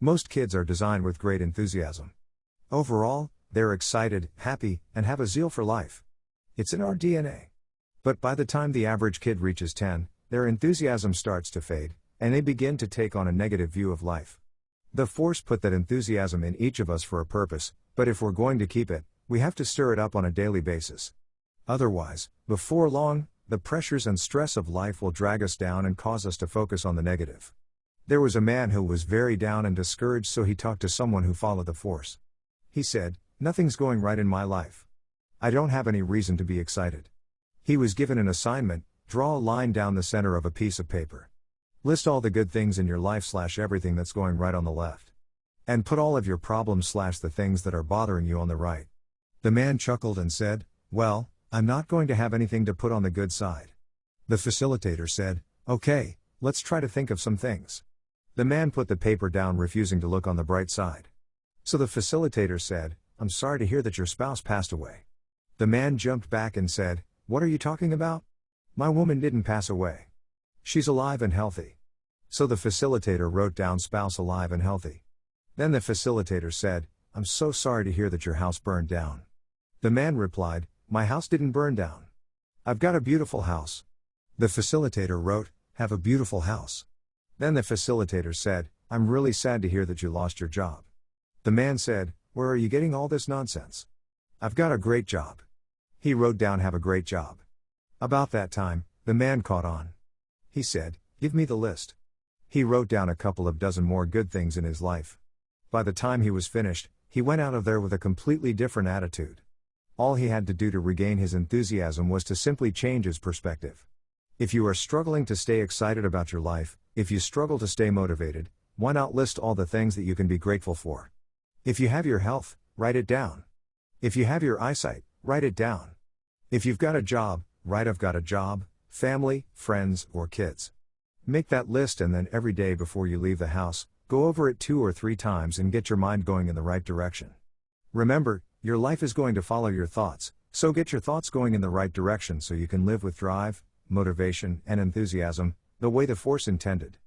Most kids are designed with great enthusiasm. Overall, they're excited, happy, and have a zeal for life. It's in our DNA. But by the time the average kid reaches 10, their enthusiasm starts to fade, and they begin to take on a negative view of life. The Force put that enthusiasm in each of us for a purpose, but if we're going to keep it, we have to stir it up on a daily basis. Otherwise, before long, the pressures and stress of life will drag us down and cause us to focus on the negative. There was a man who was very down and discouraged, so he talked to someone who followed the Force. He said, "Nothing's going right in my life. I don't have any reason to be excited." He was given an assignment: draw a line down the center of a piece of paper. List all the good things in your life / everything that's going right on the left. And put all of your problems / the things that are bothering you on the right. The man chuckled and said, "Well, I'm not going to have anything to put on the good side." The facilitator said, "Okay, let's try to think of some things." The man put the paper down, refusing to look on the bright side. So the facilitator said, "I'm sorry to hear that your spouse passed away." The man jumped back and said, "What are you talking about? My woman didn't pass away. She's alive and healthy." So the facilitator wrote down spouse alive and healthy. Then the facilitator said, "I'm so sorry to hear that your house burned down." The man replied, "My house didn't burn down. I've got a beautiful house." The facilitator wrote, "Have a beautiful house." Then the facilitator said, "I'm really sad to hear that you lost your job." The man said, "Where are you getting all this nonsense? I've got a great job." He wrote down, "Have a great job." About that time, the man caught on. He said, "Give me the list." He wrote down a couple of dozen more good things in his life. By the time he was finished, he went out of there with a completely different attitude. All he had to do to regain his enthusiasm was to simply change his perspective. If you are struggling to stay excited about your life, if you struggle to stay motivated, why not list all the things that you can be grateful for? If you have your health, write it down. If you have your eyesight, write it down. If you've got a job, write "I've got a job," family, friends, or kids. Make that list, and then every day before you leave the house, go over it 2 or 3 times and get your mind going in the right direction. Remember, your life is going to follow your thoughts, so get your thoughts going in the right direction so you can live with drive, motivation, and enthusiasm, the way the Force intended.